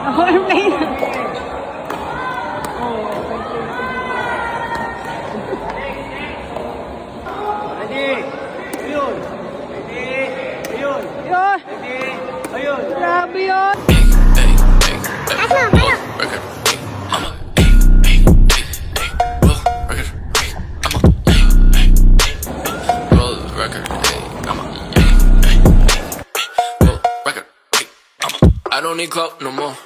Ako yung play na. Ready? Ayun. Ready? Ayun. Yun! Ready? Ayun. Grabe yun! I don't need clout no more.